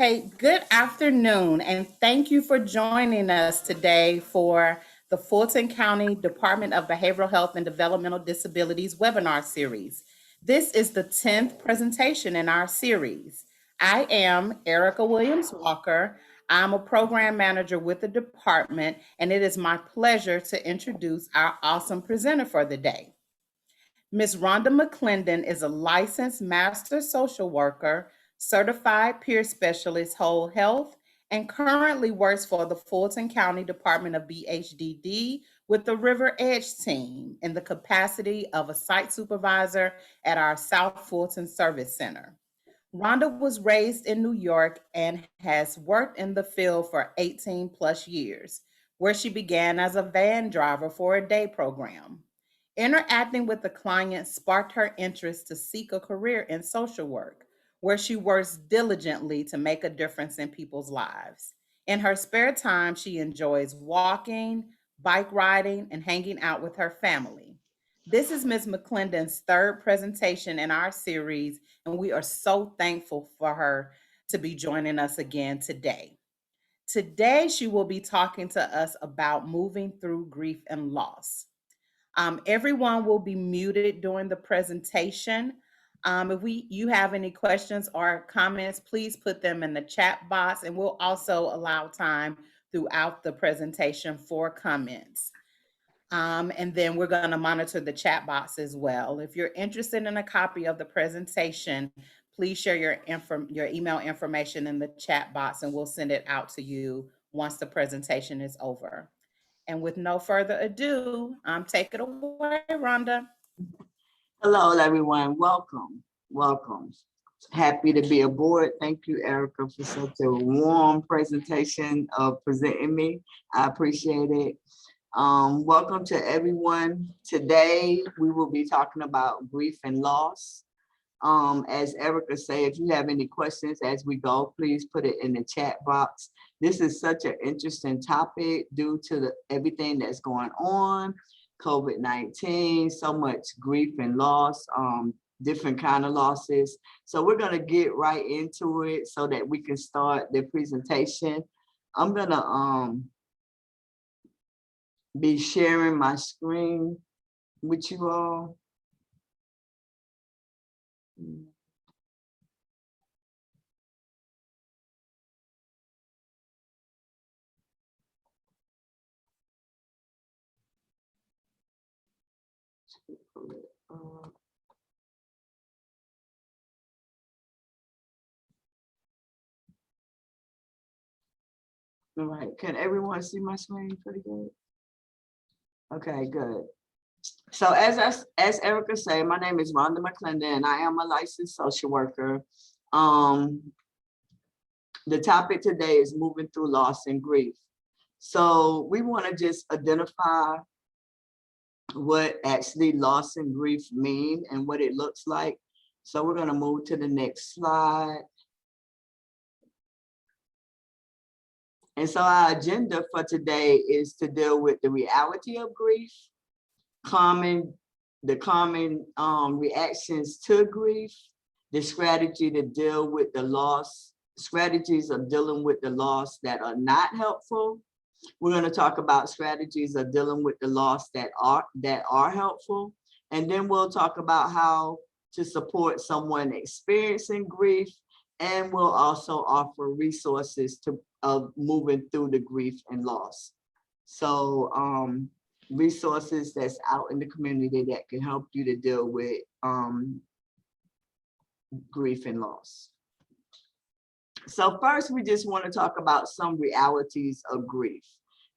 Hey, good afternoon, and thank you for joining us today for the Fulton County Department of Behavioral Health and Developmental Disabilities webinar series. This is the 10th presentation in our series. I am Erica Williams Walker. I'm a program manager with the department, and it is my pleasure to introduce our awesome presenter for the day. Ms. Rhonda McClendon is a licensed master social worker, certified peer specialist whole health, and currently works for the Fulton County Department of BHDD with the River Edge team in the capacity of a site supervisor at our South Fulton Service Center. Rhonda was raised in New York and has worked in the field for 18 plus years, where she began as a van driver for a day program. Interacting with the client sparked her interest to seek a career in social work, where she works diligently to make a difference in people's lives. In her spare time, she enjoys walking, bike riding, and hanging out with her family. This is Ms. McClendon's third presentation in our series, and we are so thankful for her to be joining us again today. Today, she will be talking to us about moving through grief and loss. Everyone will be muted during the presentation. If you have any questions or comments, please put them in the chat box, and we'll also allow time throughout the presentation for comments. And then we're going to monitor the chat box as well. If you're interested in a copy of the presentation, please share your email information in the chat box, and we'll send it out to you once the presentation is over. And with no further ado, take it away, Rhonda. Hello, everyone. Welcome. Welcome. Happy to be aboard. Thank you, Erica, for such a warm presentation of presenting me. I appreciate it. Welcome to everyone. Today, we will be talking about grief and loss. As Erica said, if you have any questions as we go, please put it in the chat box. This is such an interesting topic due to everything that's going on, COVID-19, so much grief and loss, different kind of losses. So we're gonna get right into it so that we can start the presentation. I'm gonna be sharing my screen with you all. All right, can everyone see my screen pretty good? Okay, good. So as Erica said, my name is Rhonda McClendon, and I am a licensed social worker. The topic today is moving through loss and grief. So we want to just identify what actually loss and grief mean and what it looks like. So we're going to move to the next slide. And so our agenda for today is to deal with the reality of grief, the common reactions to grief, the strategy to deal with the loss, strategies of dealing with the loss that are not helpful. We're going to talk about strategies of dealing with the loss that are helpful. And then we'll talk about how to support someone experiencing grief. And we'll also offer resources of moving through the grief and loss. So resources that's out in the community that can help you to deal with grief and loss. So first, we just want to talk about some realities of grief.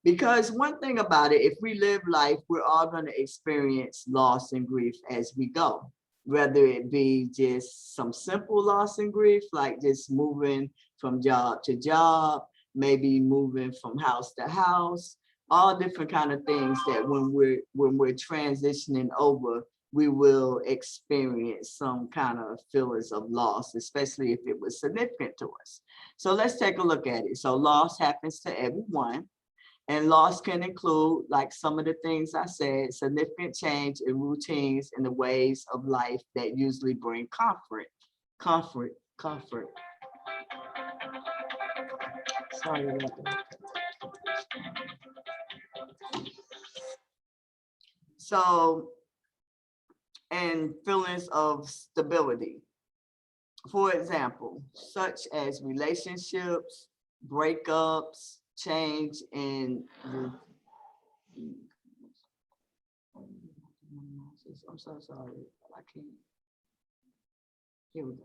Because one thing about it, if we live life, we're all going to experience loss and grief as we go. Whether it be just some simple loss and grief, like just moving from job to job, maybe moving from house to house, all different kind of things that when we're transitioning over, we will experience some kind of feelings of loss, especially if it was significant to us. So let's take a look at it. So loss happens to everyone. And loss can include, like some of the things I said, significant change in routines and the ways of life that usually bring comfort. Sorry about that. So, and feelings of stability. For example, such as relationships, breakups, change in the, I'm so sorry, I can't. Here we go.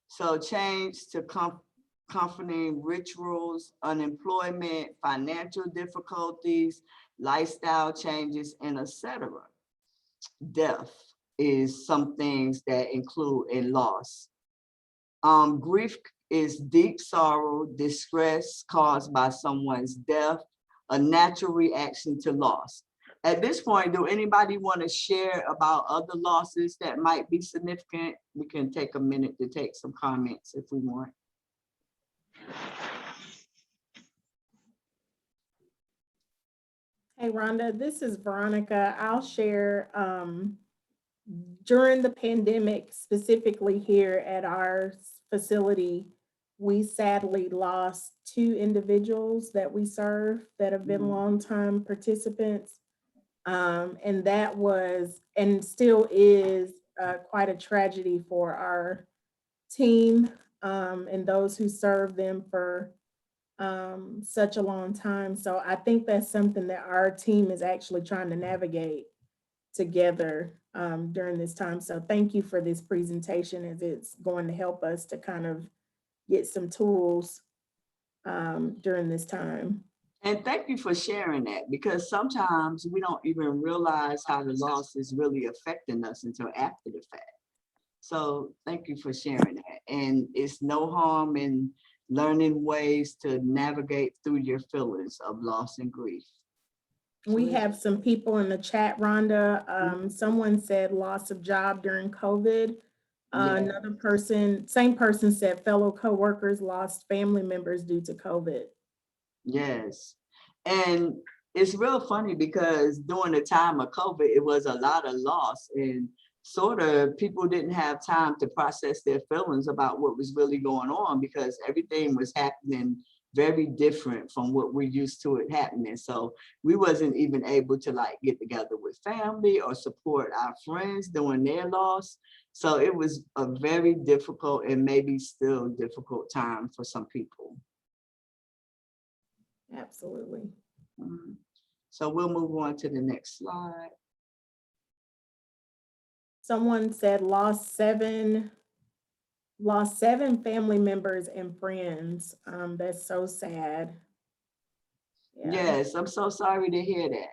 So change to comforting rituals, unemployment, financial difficulties, lifestyle changes, and etc. Death is some things that include a loss. Grief is deep sorrow, distress caused by someone's death, a natural reaction to loss. At this point, do anybody want to share about other losses that might be significant? We can take a minute to take some comments if we want. Hey, Rhonda, this is Veronica. I'll share during the pandemic, specifically here at our facility, we sadly lost 2 individuals that we serve that have been longtime participants. And that was, and still is, quite a tragedy for our team and those who serve them for such a long time. So I think that's something that our team is actually trying to navigate together during this time. So thank you for this presentation, as it's going to help us to kind of get some tools during this time. And thank you for sharing that, because sometimes we don't even realize how the loss is really affecting us until after the fact. So thank you for sharing that. And it's no harm in learning ways to navigate through your feelings of loss and grief. We have some people in the chat, Rhonda. Someone said loss of job during COVID. Another person, same person, said fellow coworkers lost family members due to COVID. Yes. And it's real funny because during the time of COVID, it was a lot of loss, and sort of people didn't have time to process their feelings about what was really going on, because everything was happening very different from what we're used to it happening. So we wasn't even able to like get together with family or support our friends during their loss. So it was a very difficult and maybe still difficult time for some people. Absolutely. So we'll move on to the next slide. Someone said lost seven family members and friends. That's so sad. Yeah. Yes, I'm so sorry to hear that.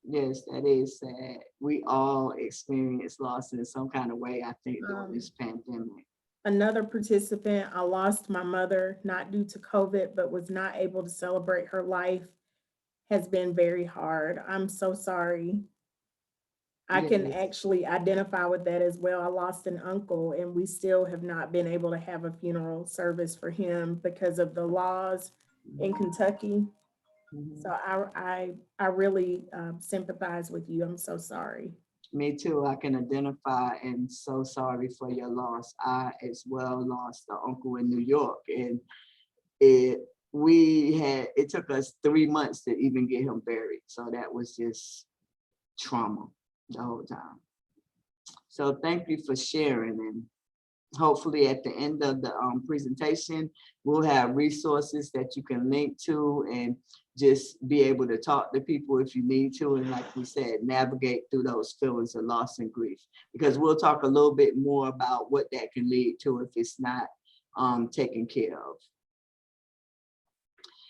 Yes, that is sad. We all experience loss in some kind of way, I think, during this pandemic. Another participant, I lost my mother, not due to COVID, but was not able to celebrate her life. Has been very hard. I'm so sorry. I can actually identify with that as well. I lost an uncle, and we still have not been able to have a funeral service for him because of the laws in Kentucky. So I really sympathize with you. I'm so sorry. Me too. I can identify, and so sorry for your loss. I as well lost an uncle in New York, and it took us 3 months to even get him buried. So that was just trauma the whole time. So thank you for sharing, and hopefully at the end of the presentation, we'll have resources that you can link to and just be able to talk to people if you need to. And like we said, navigate through those feelings of loss and grief, because we'll talk a little bit more about what that can lead to if it's not taken care of.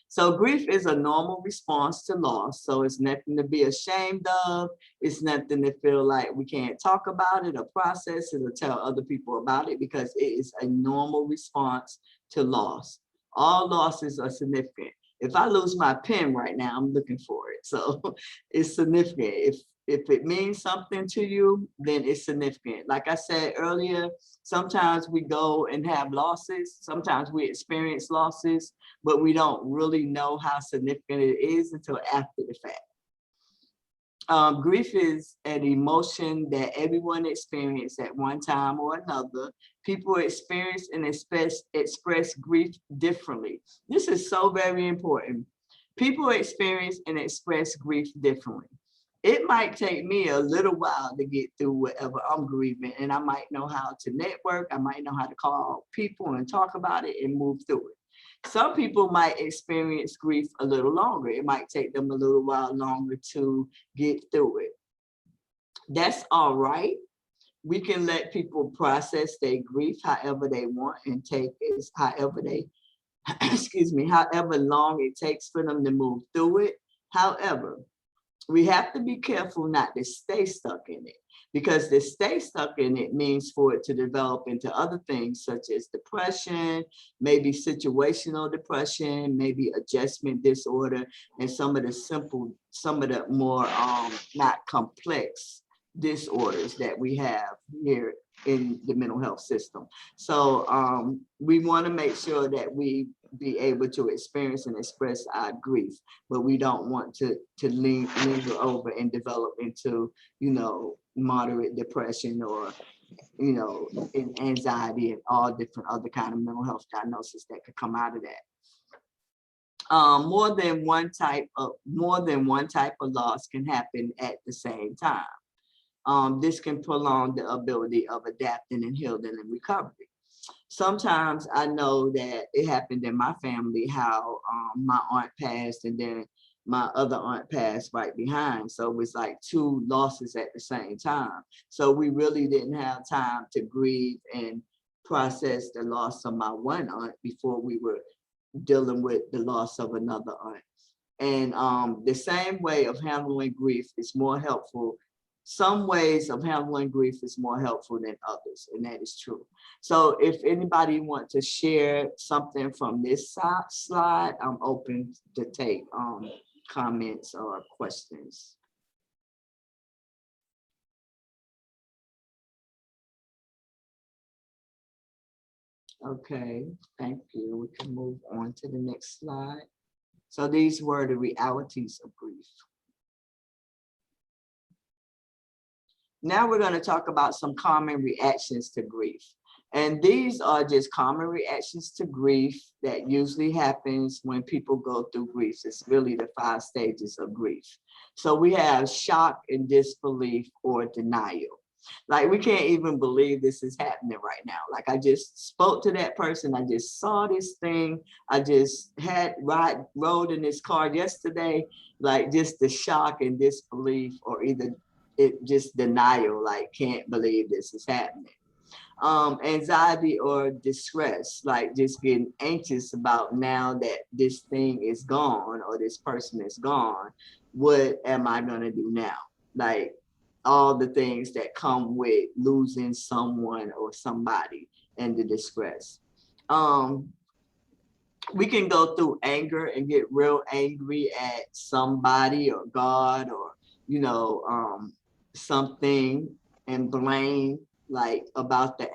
So grief is a normal response to loss. So it's nothing to be ashamed of. It's nothing to feel like we can't talk about it or process it or tell other people about it, because it is a normal response to loss. All losses are significant. If I lose my pen right now, I'm looking for it. So it's significant. If it means something to you, then it's significant. Like I said earlier, sometimes we go and have losses. Sometimes we experience losses, but we don't really know how significant it is until after the fact. Grief is an emotion that everyone experiences at one time or another. People experience and express grief differently. This is so very important. People experience and express grief differently. It might take me a little while to get through whatever I'm grieving, and I might know how to network. I might know how to call people and talk about it and move through it. Some people might experience grief a little longer. It might take them a little while longer to get through it. That's all right. We can let people process their grief however they want and take it however they, excuse me, however long it takes for them to move through it. However, we have to be careful not to stay stuck in it, because to stay stuck in it means for it to develop into other things such as depression, maybe situational depression, maybe adjustment disorder, and some of the more not complex disorders that we have here in the mental health system. So we want to make sure that we be able to experience and express our grief, but we don't want to linger over and develop into, moderate depression or, in anxiety and all different other kind of mental health diagnoses that could come out of that. More than one type of loss can happen at the same time. This can prolong the ability of adapting and healing and recovery. Sometimes I know that it happened in my family, how my aunt passed and then my other aunt passed right behind. So it was like two losses at the same time. So we really didn't have time to grieve and process the loss of my one aunt before we were dealing with the loss of another aunt. And the same way of handling grief is more helpful. Some ways of handling grief is more helpful than others, and that is true. So if anybody wants to share something from this slide, I'm open to take comments or questions. Okay, thank you. We can move on to the next slide. So these were the realities of grief. Now we're going to talk about some common reactions to grief. And these are just common reactions to grief that usually happens when people go through grief. It's really the 5 stages of grief. So we have shock and disbelief or denial. Like, we can't even believe this is happening right now. Like, I just spoke to that person. I just saw this thing. I just rode in this car yesterday. Like, just the shock and disbelief, or either it just denial, like, can't believe this is happening. Anxiety or distress, like just getting anxious about now that this thing is gone or this person is gone, what am I gonna do now? Like, all the things that come with losing someone or somebody and the distress. We can go through anger and get real angry at somebody or God or, something, and blame, like about the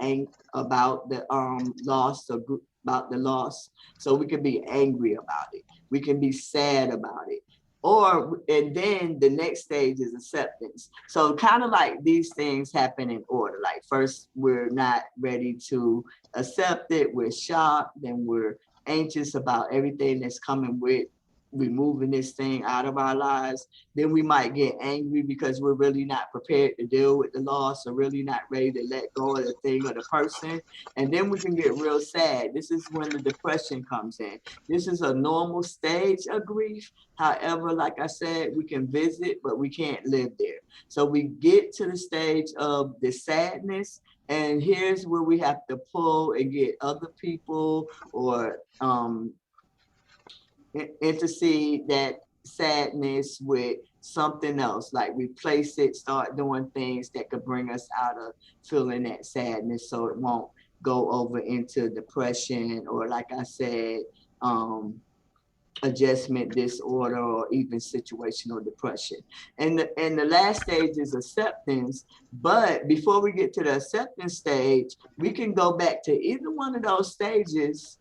loss or about the loss. So we can be angry about it. We can be sad about it. And then the next stage is acceptance. So kind of like these things happen in order. Like, first, we're not ready to accept it. We're shocked. Then we're anxious about everything that's coming with removing this thing out of our lives. Then we might get angry because we're really not prepared to deal with the loss, or really not ready to let go of the thing or the person. And then we can get real sad. This is when the depression comes in. This is a normal stage of grief. However, like I said, we can visit, but we can't live there. So we get to the stage of the sadness, and here's where we have to pull and get other people or intercede that sadness with something else, like replace it, start doing things that could bring us out of feeling that sadness, so it won't go over into depression, or, like I said, adjustment disorder, or even situational depression. And the last stage is acceptance. But before we get to the acceptance stage, we can go back to either one of those stages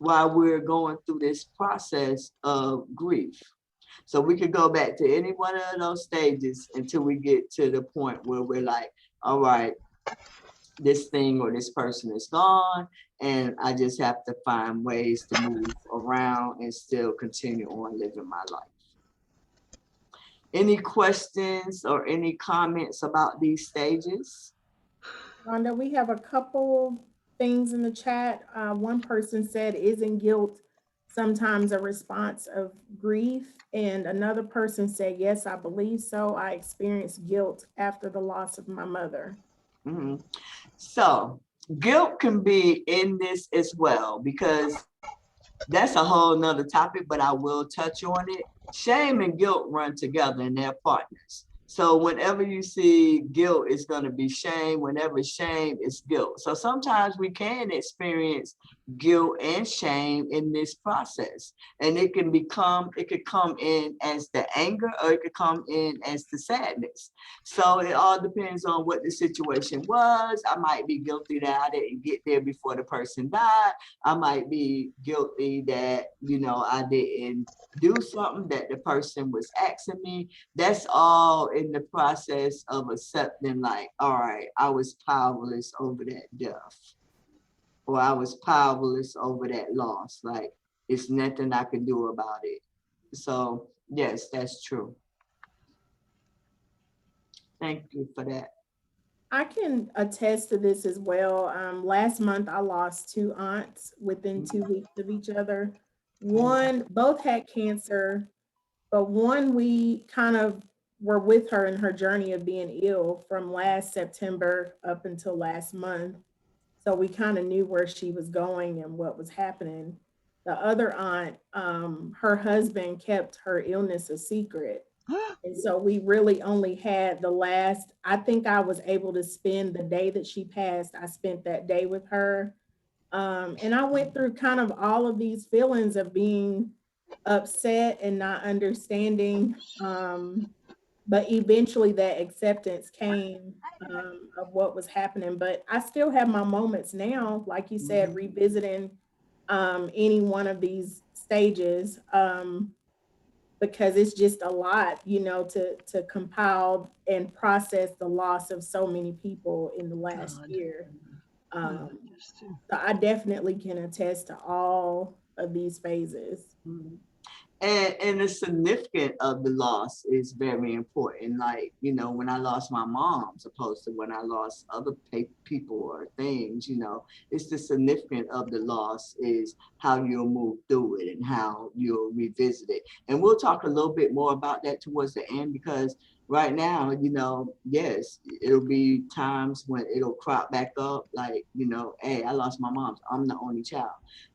while we're going through this process of grief. So we could go back to any one of those stages until we get to the point where we're like, all right, this thing or this person is gone, and I just have to find ways to move around and still continue on living my life. Any questions or any comments about these stages? Rhonda, we have a couple things in the chat. One person said, isn't guilt sometimes a response of grief? And another person said, yes, I believe so. I experienced guilt after the loss of my mother. Mhm. So guilt can be in this as well, because that's a whole nother topic, but I will touch on it. Shame and guilt run together and they're partners. So whenever you see guilt, it's going to be shame. Whenever shame is guilt. So sometimes we can experience guilt and shame in this process. And it could come in as the anger, or it could come in as the sadness. So it all depends on what the situation was. I might be guilty that I didn't get there before the person died. I might be guilty that, I didn't do something that the person was asking me. That's all in the process of accepting, like, all right, I was powerless over that death, or I was powerless over that loss. Like, it's nothing I can do about it. So yes, that's true. Thank you for that. I can attest to this as well. Last month, I lost two aunts within 2 weeks of each other. Both had cancer, but one, we kind of were with her in her journey of being ill from last September up until last month. So we kind of knew where she was going and what was happening. The other aunt, her husband kept her illness a secret. And so we really only had I think I was able to spend the day that she passed. I spent that day with her. And I went through kind of all of these feelings of being upset and not understanding. But eventually that acceptance came of what was happening. But I still have my moments now, like you said, revisiting any one of these stages. Because it's just a lot, to compile and process the loss of so many people in the last year. So I definitely can attest to all of these phases. And the significance of the loss is very important. Like, when I lost my mom, opposed to when I lost other people or things, it's the significance of the loss is how you'll move through it and how you'll revisit it. And we'll talk a little bit more about that towards the end, because right now, yes, it'll be times when it'll crop back up, like, hey, I lost my mom. I'm the only child.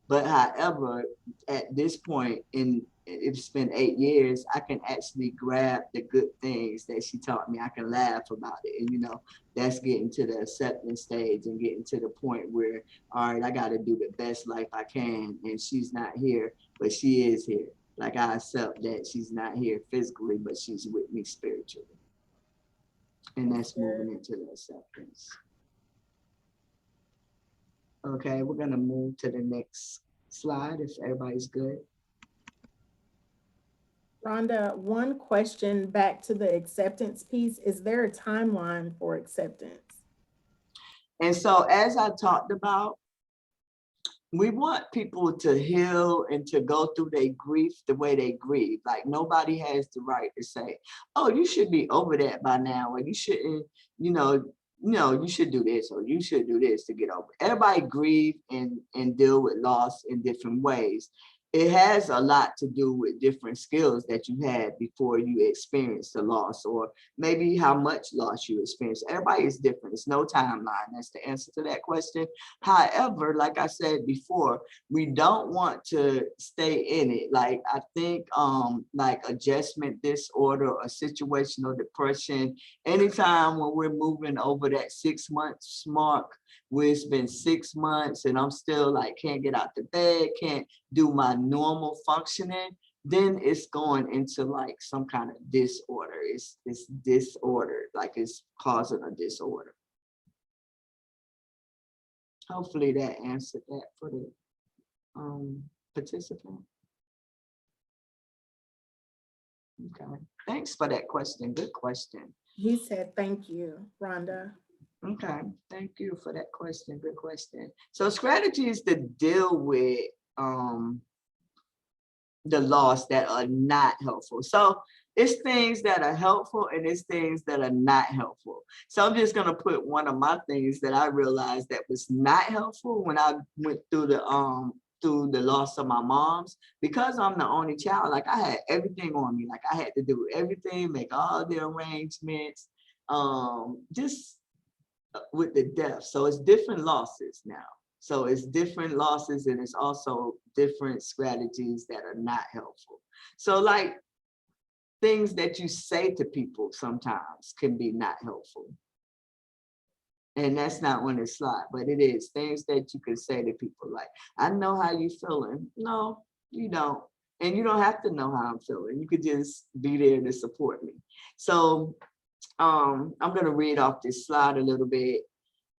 But however, at this point it's been 8 years, I can actually grab the good things that she taught me. I can laugh about it. And, that's getting to the acceptance stage and getting to the point where, all right, I got to do the best life I can. And she's not here, but she is here. Like, I accept that she's not here physically, but she's with me spiritually. And that's moving into the acceptance. Okay, we're going to move to the next slide if everybody's good. Rhonda, one question back to the acceptance piece. Is there a timeline for acceptance? And so, as I talked about, we want people to heal and to go through their grief the way they grieve. Like, nobody has the right to say, oh, you should be over that by now, or you shouldn't, you should do this, or you should do this to get over it. Everybody grieve and deal with loss in different ways. It has a lot to do with different skills that you had before you experienced the loss, or maybe how much loss you experienced. Everybody is different. It's no timeline. That's the answer to that question. However, like I said before, we don't want to stay in it. Like, I think like adjustment disorder or situational depression, anytime when we're moving over that 6 months mark, where it's been 6 months and I'm still like, can't get out the bed, can't do my normal functioning, then it's going into like some kind of disorder. It's disordered, like it's causing a disorder. Hopefully that answered that for the participant. Okay, thanks for that question. Good question. He said, thank you, Rhonda. Okay, thank you for that question. Good question. So strategies to deal with the loss that are not helpful. So it's things that are helpful and it's things that are not helpful. So I'm just gonna put one of my things that I realized that was not helpful when I went through the loss of my mom's, because I'm the only child. Like I had everything on me. Like I had to do everything, make all the arrangements, just with the death. So it's different losses now. So it's different losses and it's also different strategies that are not helpful. So like things that you say to people sometimes can be not helpful. And that's not on the slide, but it is things that you can say to people like, I know how you feeling. No, you don't. And you don't have to know how I'm feeling. You could just be there to support me. So I'm gonna read off this slide a little bit.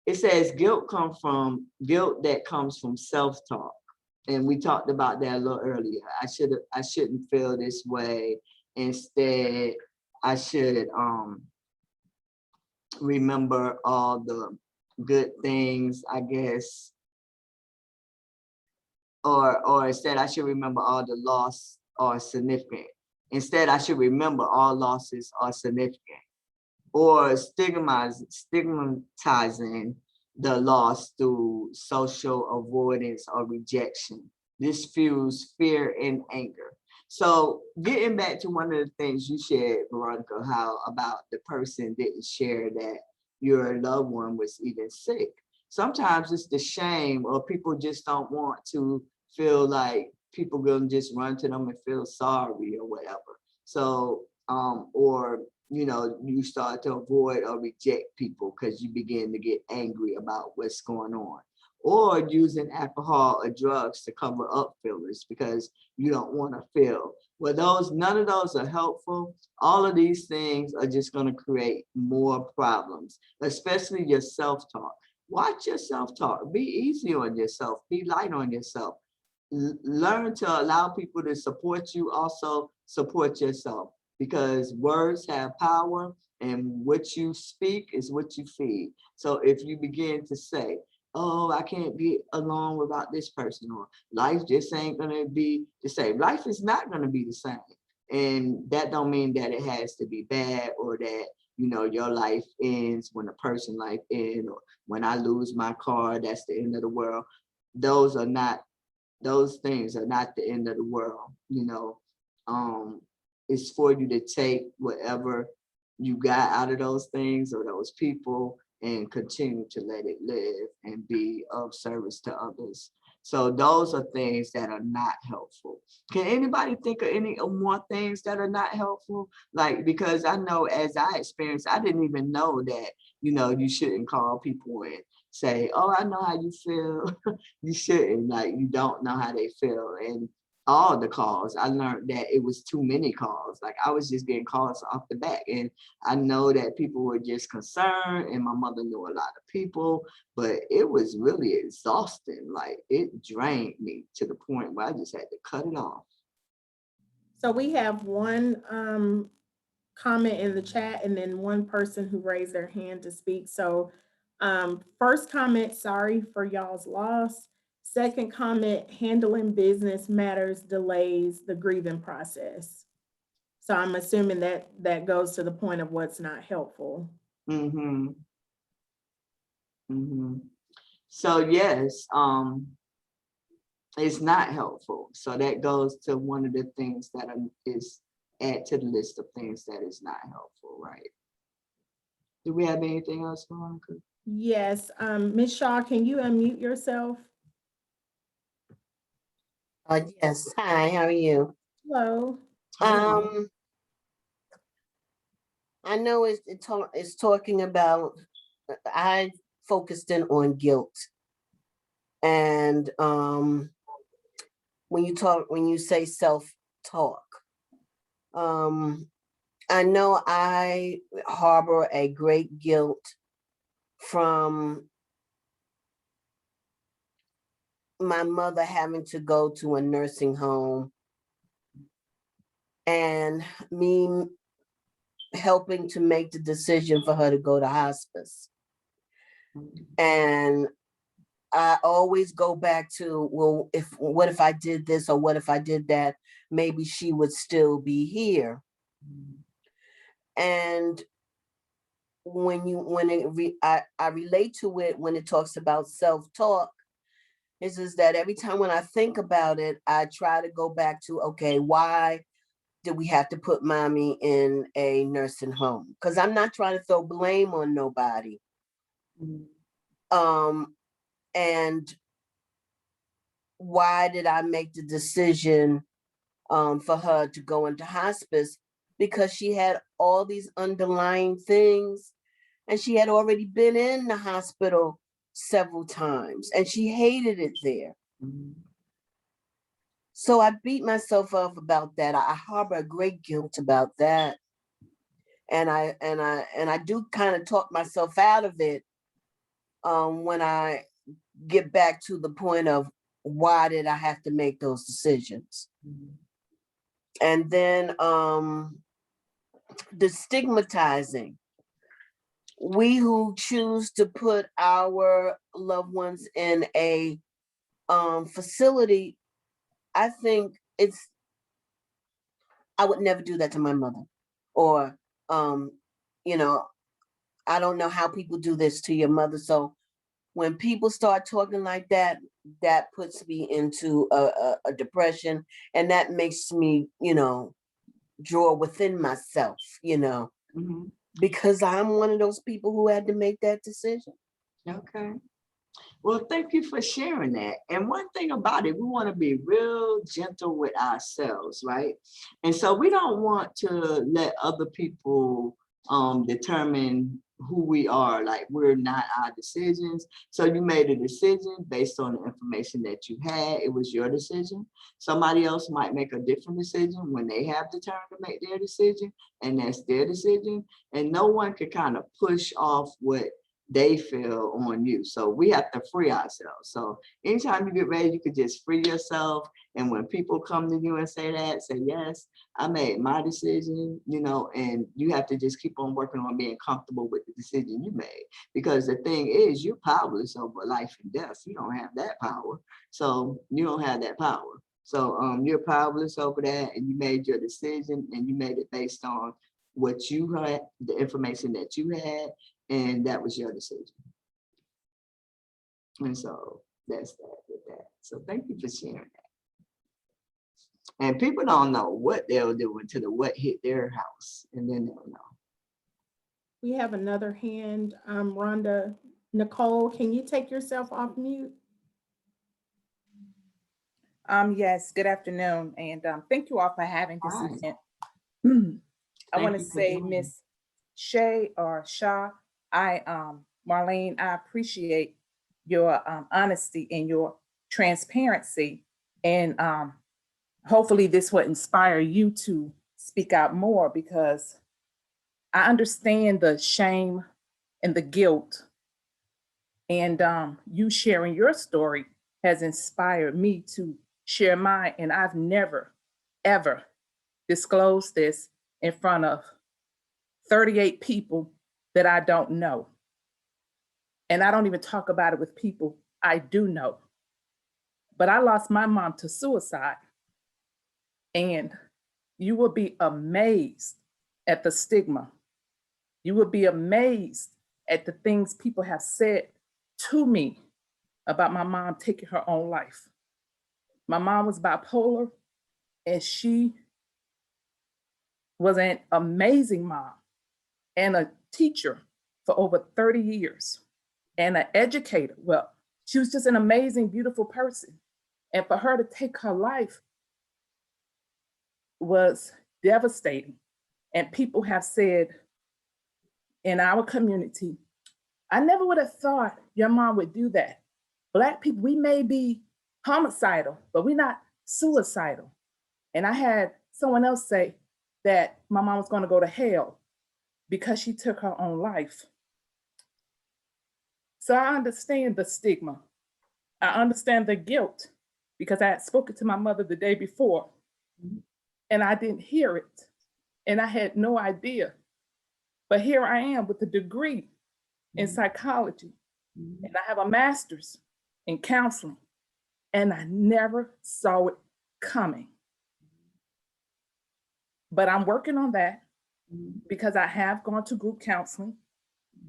It says guilt that comes from self-talk. And we talked about that a little earlier. I shouldn't feel this way. Instead, I should remember all the good things, I guess. Or instead, I should remember all the loss are significant. Instead, I should remember all losses are significant. Or stigmatizing the loss through social avoidance or rejection. This fuels fear and anger. So getting back to one of the things you shared, Veronica, how about the person didn't share that your loved one was even sick. Sometimes it's the shame, or people just don't want to feel like people gonna just run to them and feel sorry or whatever. So, or you start to avoid or reject people because you begin to get angry about what's going on, or using alcohol or drugs to cover up feelings because you don't want to feel. Well, none of those are helpful. All of these things are just going to create more problems, especially your self-talk. Watch your self-talk. Be easy on yourself. Be light on yourself. Learn to allow people to support you. Also support yourself, because words have power and what you speak is what you feed. So if you begin to say, oh, I can't get along without this person, or life just ain't gonna be the same. Life is not gonna be the same. And that don't mean that it has to be bad, or that, your life ends when a person life ends, or when I lose my car, that's the end of the world. Those things are not the end of the world. It's for you to take whatever you got out of those things or those people and continue to let it live and be of service to others. So those are things that are not helpful. Can anybody think of any more things that are not helpful? Like, because I know as I experienced, I didn't even know that, you shouldn't call people and say, oh, I know how you feel. You shouldn't, like, you don't know how they feel. And all the calls, I learned that it was too many calls. Like I was just getting calls off the back, and I know that people were just concerned, and my mother knew a lot of people, but it was really exhausting. Like it drained me to the point where I just had to cut it off. So we have one comment in the chat and then one person who raised their hand to speak. So first comment, sorry for y'all's loss. Second comment, handling business matters delays the grieving process. So I'm assuming that that goes to the point of what's not helpful. Mm-hmm. Mm-hmm. So yes, it's not helpful. So that goes to one of the things that is add to the list of things that is not helpful, right? Do we have anything else, Veronica? Yes, Ms. Shaw, can you unmute yourself? Yes. Hi, how are you? Hello. I know it's talking about, I focused in on guilt. And when you say self-talk, I know I harbor a great guilt from my mother having to go to a nursing home and me helping to make the decision for her to go to hospice. And I always go back to, well, what if I did this or what if I did that? Maybe she would still be here. And I relate to it when it talks about self-talk, is that every time when I think about it, I try to go back to, okay, why did we have to put mommy in a nursing home? Because I'm not trying to throw blame on nobody. And why did I make the decision for her to go into hospice? Because she had all these underlying things, and she had already been in the hospital several times, and she hated it there. So I beat myself up about that. I harbor a great guilt about that. And I do kind of talk myself out of it when I get back to the point of why did I have to make those decisions? And then the stigmatizing. We who choose to put our loved ones in a facility, I think I would never do that to my mother. Or, you know, I don't know how people do this to your mother. So when people start talking like that, that puts me into a depression, and that makes me, draw within myself, because I'm one of those people who had to make that decision. Okay. Well, thank you for sharing that. And one thing about it, we want to be real gentle with ourselves, right? And so we don't want to let other people determine who we are. Like, we're not our decisions. So you made a decision based on the information that you had. It was your decision. Somebody else might make a different decision when they have the turn to make their decision, and that's their decision. And no one can kind of push off what they feel on you. So we have to free ourselves. So anytime you get ready, you could just free yourself. And when people come to you and say that, say, yes, I made my decision, and you have to just keep on working on being comfortable with the decision you made. Because the thing is, you're powerless over life and death. You don't have that power. So you don't have that power. So you're powerless over that, and you made your decision, and you made it based on what you had, the information that you had, and that was your decision. And so that's that with that. So thank you for sharing that. And people don't know what they'll do until what hit their house, and then they'll know. We have another hand, Rhonda. Nicole, can you take yourself off mute? Yes, good afternoon, and thank you all for having this Hi. event. I Thank want to you for say, joining. Miss Shay or Shaw, Marlene, I appreciate your honesty and your transparency, and hopefully this will inspire you to speak out more, because I understand the shame and the guilt, and you sharing your story has inspired me to share mine, and I've never, ever disclosed this in front of 38 people that I don't know. And I don't even talk about it with people I do know. But I lost my mom to suicide. And you will be amazed at the stigma. You will be amazed at the things people have said to me about my mom taking her own life. My mom was bipolar, and she was an amazing mom and a teacher for over 30 years and an educator. Well, she was just an amazing, beautiful person. And for her to take her life was devastating. And people have said in our community, I never would have thought your mom would do that. Black people, we may be homicidal, but we're not suicidal. And I had someone else say that my mom was going to go to hell because she took her own life. So I understand the stigma. I understand the guilt, because I had spoken to my mother the day before. and I didn't hear it, and I had no idea. But here I am with a degree in psychology, and I have a master's in counseling, and I never saw it coming. But I'm working on that because I have gone to group counseling,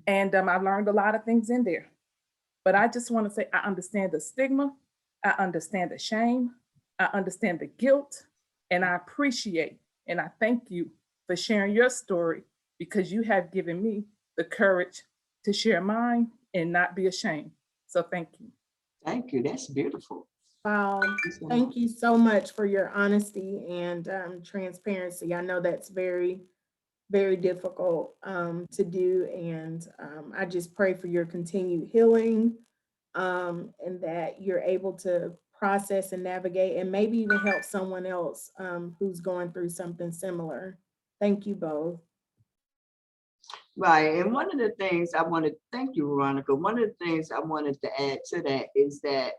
and I've learned a lot of things in there. But I just want to say I understand the stigma, I understand the shame, I understand the guilt, and I appreciate and I thank you for sharing your story, because you have given me the courage to share mine and not be ashamed. So thank you. Thank you. That's beautiful. Wow, thank you so much for your honesty and transparency. I know that's very, very difficult to do, and I just pray for your continued healing, and that you're able to process and navigate and maybe even help someone else who's going through something similar. Thank you both. Right. And one of the things I wanted, thank you, Veronica. One of the things I wanted to add to that is that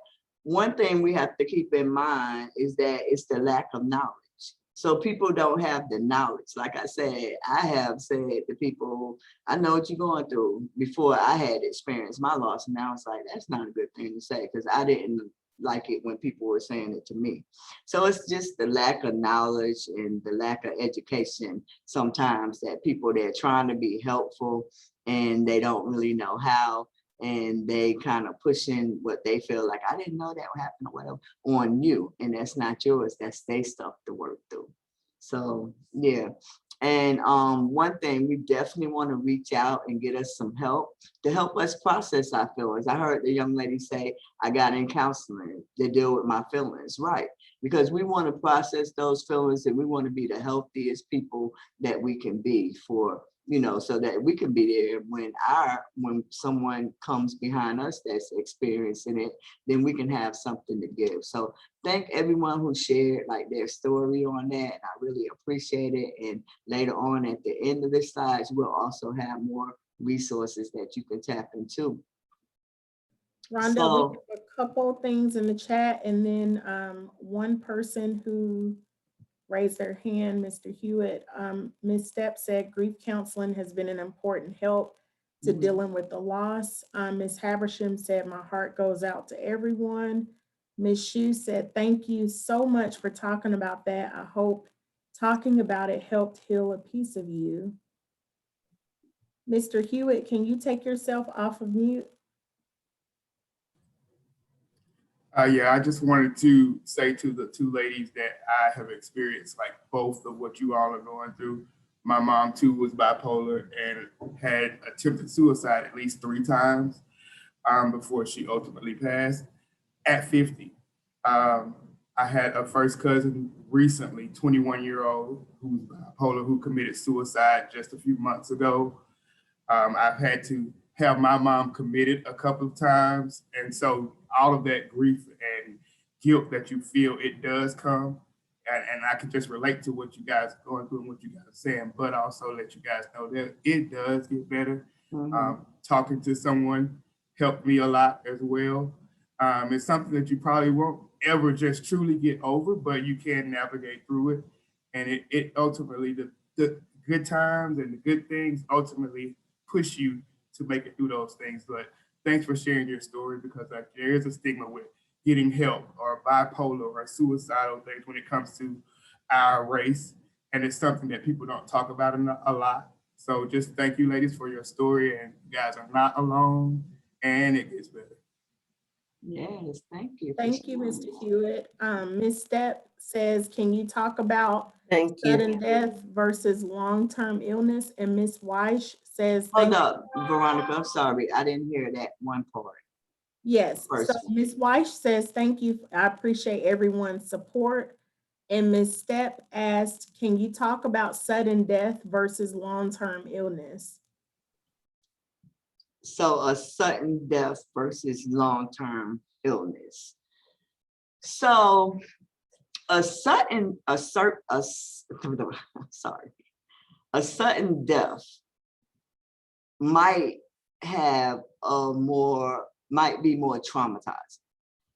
one thing we have to keep in mind is that it's the lack of knowledge. So people don't have the knowledge. Like I said, I have said to people, I know what you're going through, before I had experienced my loss. And now it's like, that's not a good thing to say, because I didn't like it when people were saying it to me. So it's just the lack of knowledge and the lack of education sometimes, that people, they're trying to be helpful and they don't really know how, and they kind of pushing what they feel like, I didn't know that would happen or whatever, on you, and that's not yours, that's their stuff to work through. So yeah. And one thing, we definitely want to reach out and get us some help to help us process our feelings. I heard the young lady say, I got in counseling to deal with my feelings, right? Because we want to process those feelings, and we want to be the healthiest people that we can be for, you know, so that we can be there when someone comes behind us that's experiencing it, then we can have something to give. So thank everyone who shared like their story on that. I really appreciate it. And later on at the end of the slides, we'll also have more resources that you can tap into. Rhonda, So, we have a couple things in the chat, and then one person who raised their hand, Mr. Hewitt. Ms. Stepp said grief counseling has been an important help to dealing with the loss. Ms. Habersham said, my heart goes out to everyone. Ms. Shue said, thank you so much for talking about that. I hope talking about it helped heal a piece of you. Mr. Hewitt, can you take yourself off of mute? Yeah, I just wanted to say to the two ladies that I have experienced like both of what you all are going through. My mom too was bipolar and had attempted suicide at least 3 times before she ultimately passed at 50. I had a first cousin recently, 21-year-old, who's bipolar, who committed suicide just a few months ago. I've had to have my mom committed a couple of times. And so all of that grief and guilt that you feel, it does come. And I can just relate to what you guys are going through and what you guys are saying, but also let you guys know that it does get better. Talking to someone helped me a lot as well. It's something that you probably won't ever just truly get over, but you can navigate through it. And it ultimately, the good times and the good things ultimately push you to make it through those things. But thanks for sharing your story, because like there is a stigma with getting help or bipolar or suicidal things when it comes to our race. And it's something that people don't talk about a lot. So just thank you ladies for your story, and you guys are not alone, and it gets better. yes, thank you. Thank you, Mr. Hewitt. Ms. Stepp says, can you talk about Thank you. sudden death versus long-term illness? And Ms. Weish says, Hold up, Veronica, I'm sorry, I didn't hear that one part. yes. First. So Ms. Weish says, thank you. I appreciate everyone's support. And Ms. Stepp asked, can you talk about sudden death versus long-term illness? So a sudden death versus long-term illness. So a sudden death might be more traumatizing,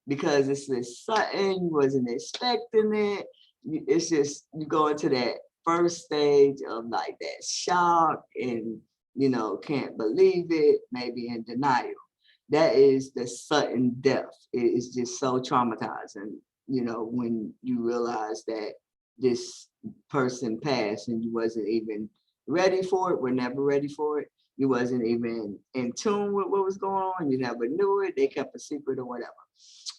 because it's this sudden, you wasn't expecting it, it's just, you go into that first stage of like that shock and, can't believe it, maybe in denial. That is the sudden death. It is just so traumatizing, when you realize that this person passed and you wasn't even ready for it, were never ready for it. You wasn't even in tune with what was going on. You never knew it. They kept a secret or whatever.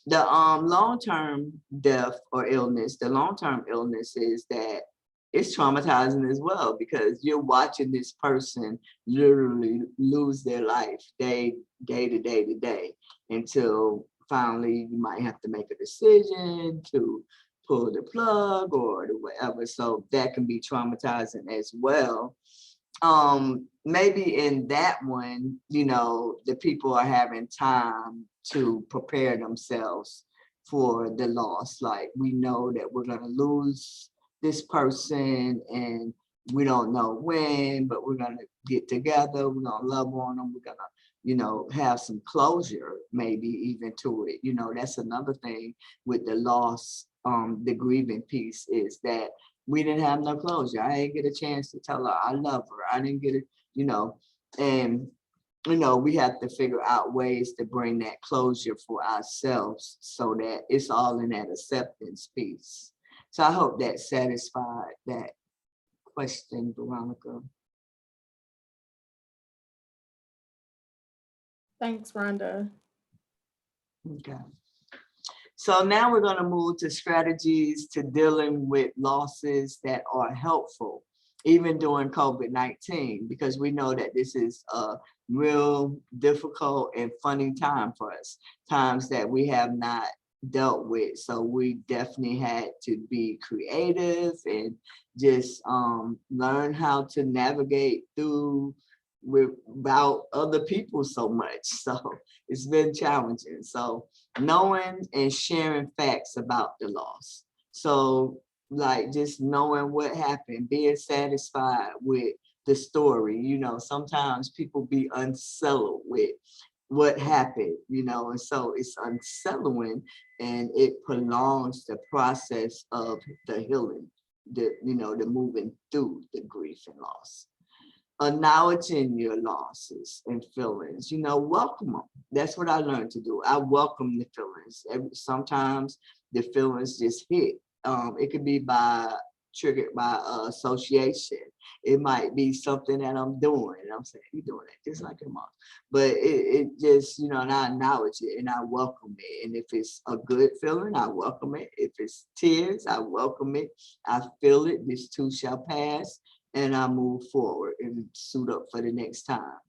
The long-term death or illness, the long-term illness is that it's traumatizing as well, because you're watching this person literally lose their life day to day until finally you might have to make a decision to pull the plug or whatever. So that can be traumatizing as well. Maybe in that one, the people are having time to prepare themselves for the loss. Like, we know that we're going to lose this person and we don't know when, but we're going to get together, we're going to love on them, we're going to, have some closure, maybe even to it. That's another thing with the loss, the grieving piece, is that we didn't have no closure. I didn't get a chance to tell her I love her. I didn't get it, and we have to figure out ways to bring that closure for ourselves so that it's all in that acceptance piece. So I hope that satisfied that question, Veronica. Thanks, Rhonda. Okay. So now we're going to move to strategies to dealing with losses that are helpful, even during COVID-19, because we know that this is a real difficult and funny time for us, times that we have not dealt with. So we definitely had to be creative and just learn how to navigate through without other people so much. So it's been challenging. So knowing and sharing facts about the loss. So like just knowing what happened, being satisfied with the story. Sometimes people be unsettled with what happened, and so it's unsettling and it prolongs the process of the healing, the moving through the grief and loss. Acknowledging your losses and feelings, welcome them. That's what I learned to do. I welcome the feelings. Sometimes the feelings just hit. It could be triggered by association. It might be something that I'm doing, and I'm saying, you're doing it just like your mom. But it just, and I acknowledge it and I welcome it. And if it's a good feeling, I welcome it. If it's tears, I welcome it. I feel it. This too shall pass. And I move forward and suit up for the next time.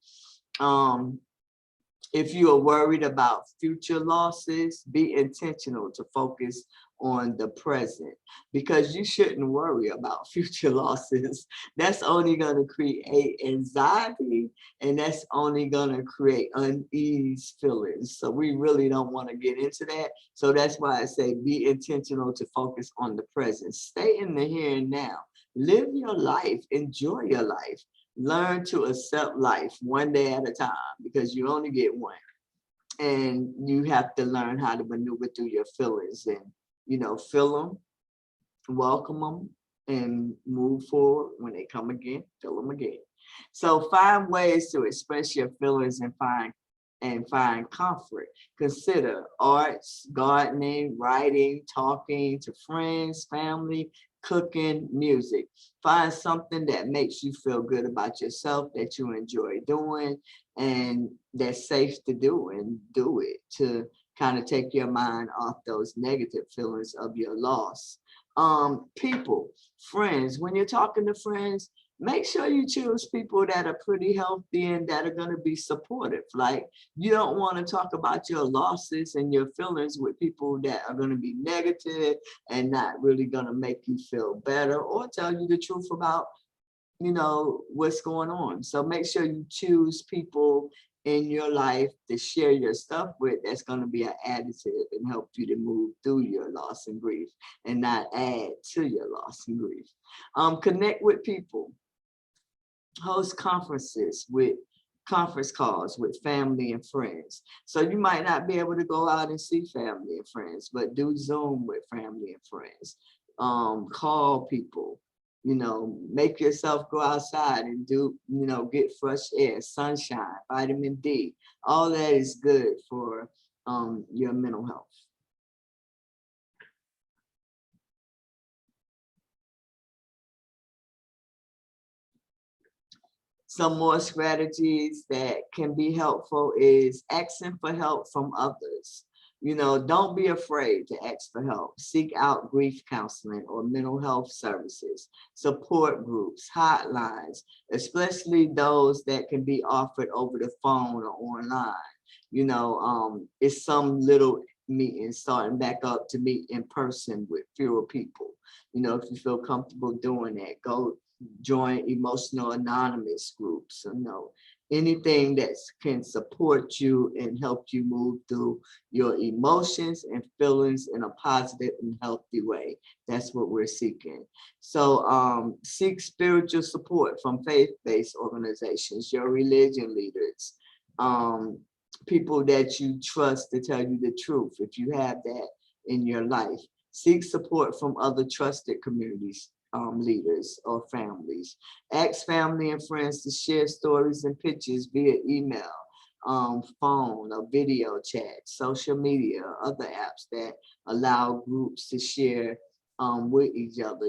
If you are worried about future losses, be intentional to focus on the present, because you shouldn't worry about future losses. That's only going to create anxiety, and that's only going to create unease feelings. So we really don't want to get into that. So that's why I say be intentional to focus on the present. Stay in the here and now. Live your life, enjoy your life, learn to accept life one day at a time, because you only get one. And you have to learn how to maneuver through your feelings and, feel them, welcome them, and move forward. When they come again, feel them again. So find ways to express your feelings and find comfort. Consider arts, gardening, writing, talking to friends, family, cooking, music. Find something that makes you feel good about yourself, that you enjoy doing, and that's safe to do, and do it to kind of take your mind off those negative feelings of your loss. People, friends, when you're talking to friends, make sure you choose people that are pretty healthy and that are going to be supportive. Like, you don't want to talk about your losses and your feelings with people that are going to be negative and not really going to make you feel better or tell you the truth about, what's going on. So make sure you choose people in your life to share your stuff with that's going to be an additive and help you to move through your loss and grief and not add to your loss and grief. Connect with people. Host conference calls with family and friends. So you might not be able to go out and see family and friends, but do Zoom with family and friends. call people, make yourself go outside and do, get fresh air, sunshine, vitamin D. All that is good for your mental health. Some more strategies that can be helpful is asking for help from others. Don't be afraid to ask for help. Seek out grief counseling or mental health services, support groups, hotlines, especially those that can be offered over the phone or online. It's some little meetings starting back up to meet in person with fewer people. If you feel comfortable doing that, go join emotional anonymous groups, anything that can support you and help you move through your emotions and feelings in a positive and healthy way. That's what we're seeking. So seek spiritual support from faith-based organizations, your religion leaders, people that you trust to tell you the truth if you have that in your life. Seek support from other trusted communities, leaders or families. Ask family and friends to share stories and pictures via email, phone or video chat, social media, other apps that allow groups to share with each other.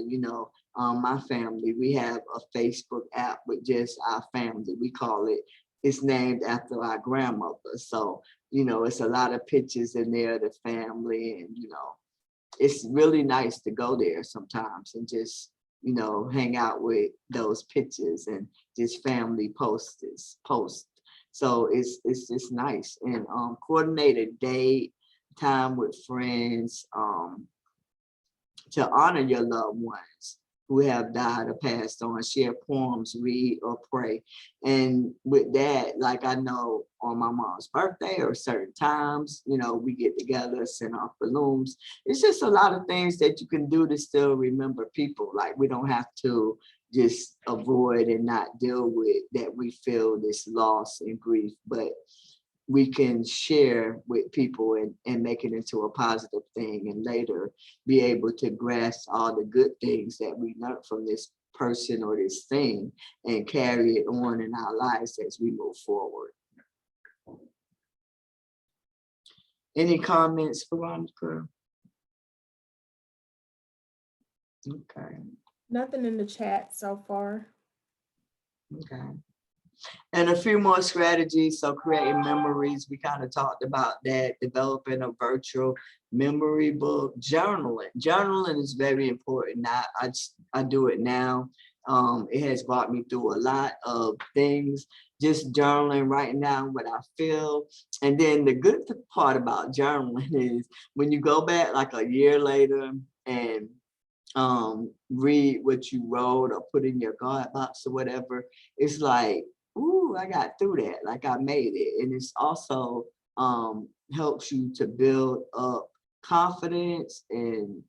My family, we have a Facebook app with just our family. We call it, it's named after our grandmother. So, it's a lot of pictures in there, the family, and, it's really nice to go there sometimes and just, hang out with those pictures and just family post. So it's just nice. And coordinate a date, time with friends, to honor your loved ones who have died or passed on. Share poems, read or pray. And with that, like I know on my mom's birthday or certain times, we get together, send off balloons. It's just a lot of things that you can do to still remember people. Like we don't have to just avoid and not deal with that we feel this loss and grief, but we can share with people and make it into a positive thing, and later be able to grasp all the good things that we learned from this person or this thing and carry it on in our lives as we move forward. Any comments, Veronica? Okay. Nothing in the chat so far. Okay. And a few more strategies. So creating memories, we kind of talked about that. Developing a virtual memory book. Journaling is very important. I do it now. It has brought me through a lot of things. Just journaling, writing down what I feel. And then the good part about journaling is when you go back like a year later and read what you wrote or put in your guard box or whatever, it's like, ooh, I got through that, like I made it. And it's also helps you to build up confidence and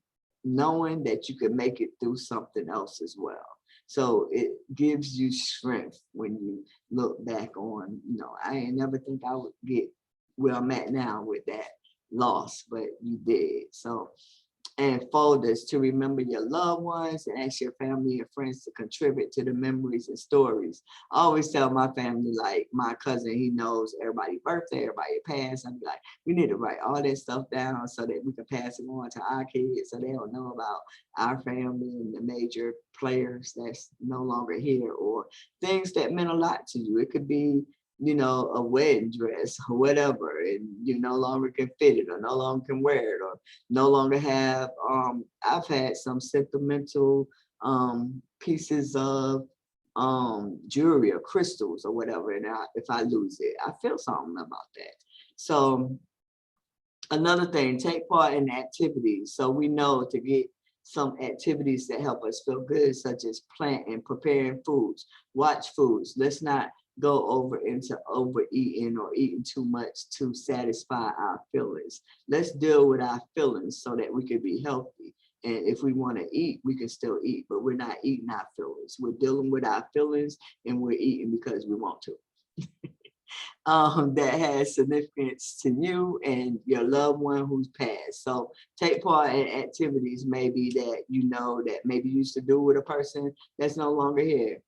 knowing that you can make it through something else as well. So it gives you strength when you look back on, I ain't never think I would get where I'm at now with that loss, but you did. So, and folders to remember your loved ones and ask your family and friends to contribute to the memories and stories. I always tell my family, like my cousin, he knows everybody's birthday, everybody passed. I'm like, we need to write all that stuff down so that we can pass it on to our kids so they'll know about our family and the major players that's no longer here, or things that meant a lot to you. It could be, a wedding dress or whatever, and you no longer can fit it or no longer can wear it or no longer have, I've had some sentimental pieces of jewelry or crystals or whatever, and if I lose it, I feel something about that. So another thing, take part in activities. So we know to get some activities that help us feel good, such as planting, preparing foods, watch foods. Let's not go over into overeating or eating too much to satisfy our feelings. Let's deal with our feelings so that we can be healthy. And if we want to eat, we can still eat, but we're not eating our feelings. We're dealing with our feelings and we're eating because we want to. that has significance to you and your loved one who's passed. So take part in activities maybe that you know that maybe you used to do with a person that's no longer here.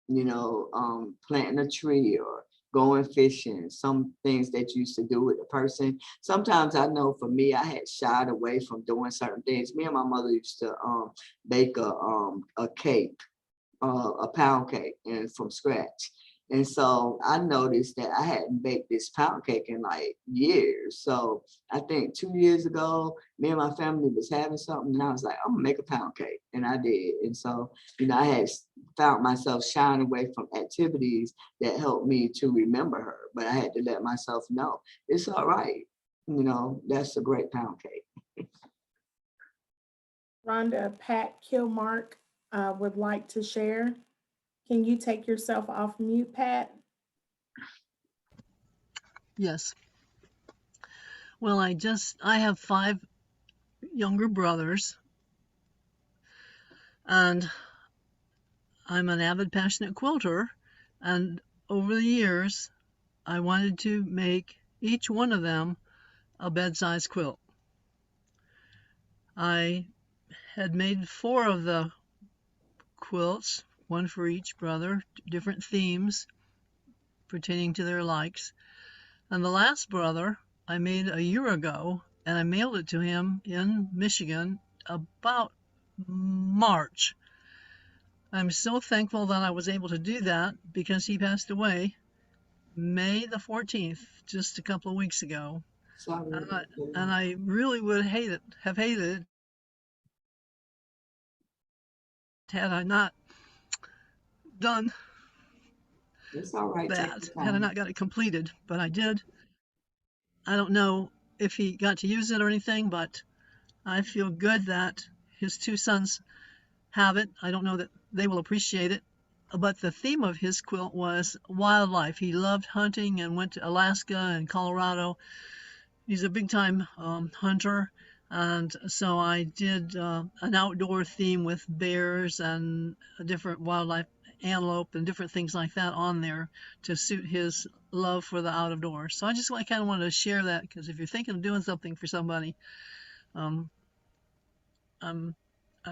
Planting a tree or going fishing, some things that you used to do with the person. Sometimes I know for me, I had shied away from doing certain things. Me and my mother used to bake a cake, a pound cake, and from scratch. And so I noticed that I hadn't baked this pound cake in like years. So I think 2 years ago, me and my family was having something, and I was like, I'm gonna make a pound cake, and I did. And so, I had found myself shying away from activities that helped me to remember her, but I had to let myself know it's all right. That's a great pound cake. Rhonda, Pat Kilmark would like to share. Can you take yourself off mute, Pat? Yes. Well, I have 5 younger brothers, and I'm an avid, passionate quilter. And over the years, I wanted to make each one of them a bed-size quilt. I had made 4 of the quilts, one for each brother, different themes pertaining to their likes. And the last brother I made a year ago, and I mailed it to him in Michigan about March. I'm so thankful that I was able to do that because he passed away May the 14th, just a couple of weeks ago. And I really would have hated it had I not done It's all right. that, had I not got it completed, but I did. I don't know if he got to use it or anything, but I feel good that his 2 sons have it. I don't know that they will appreciate it, but the theme of his quilt was wildlife. He loved hunting and went to Alaska and Colorado. He's a big time hunter, and so I did an outdoor theme with bears and a different wildlife, antelope and different things like that on there to suit his love for the out of doors. So I kind of wanted to share that, because if you're thinking of doing something for somebody, I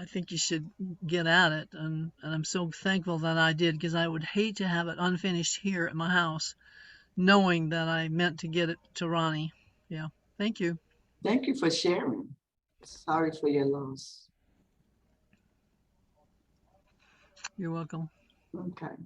think you should get at it, and I'm so thankful that I did, because I would hate to have it unfinished here at my house, knowing that I meant to get it to Ronnie. Yeah, thank you. Thank you for sharing. Sorry for your loss. You're welcome. Okay.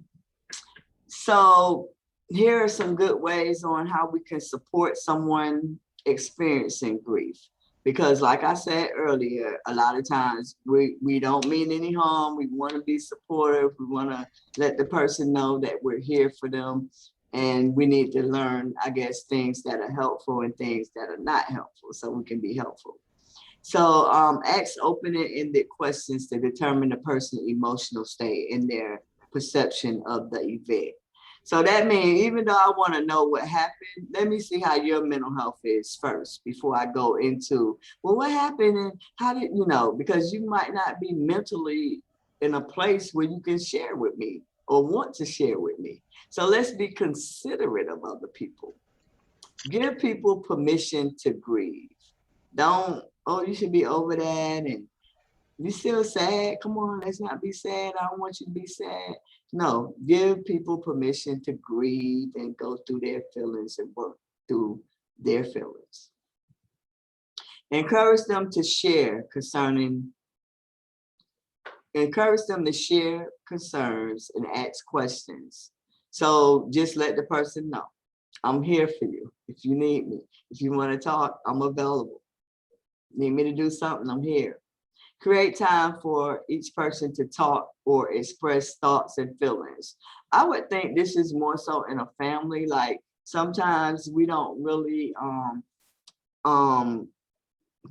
So here are some good ways on how we can support someone experiencing grief. Because like I said earlier, a lot of times we don't mean any harm. We want to be supportive. We want to let the person know that we're here for them. And we need to learn, I guess, things that are helpful and things that are not helpful so we can be helpful. So ask open-ended questions to determine the person's emotional state and their perception of the event. So that means even though I want to know what happened, let me see how your mental health is first before I go into, well, what happened and how did, because you might not be mentally in a place where you can share with me or want to share with me. So let's be considerate of other people. Give people permission to grieve. Don't, oh, you should be over that and you still sad. Come on, let's not be sad. I don't want you to be sad. No, give people permission to grieve and go through their feelings and work through their feelings. Encourage them to share concerns and ask questions. So just let the person know, I'm here for you. If you need me, if you want to talk, I'm available. Need me to do something, I'm here. Create time for each person to talk or express thoughts and feelings. I would think this is more so in a family. Like sometimes we don't really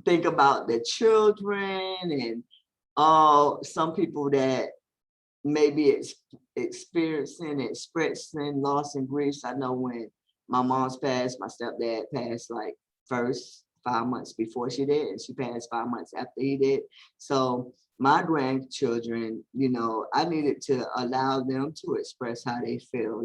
think about the children and some people that maybe experiencing loss and grief. I know when my mom's passed, my stepdad passed like first 5 months before she did, and she passed 5 months after he did. So my grandchildren, I needed to allow them to express how they feel,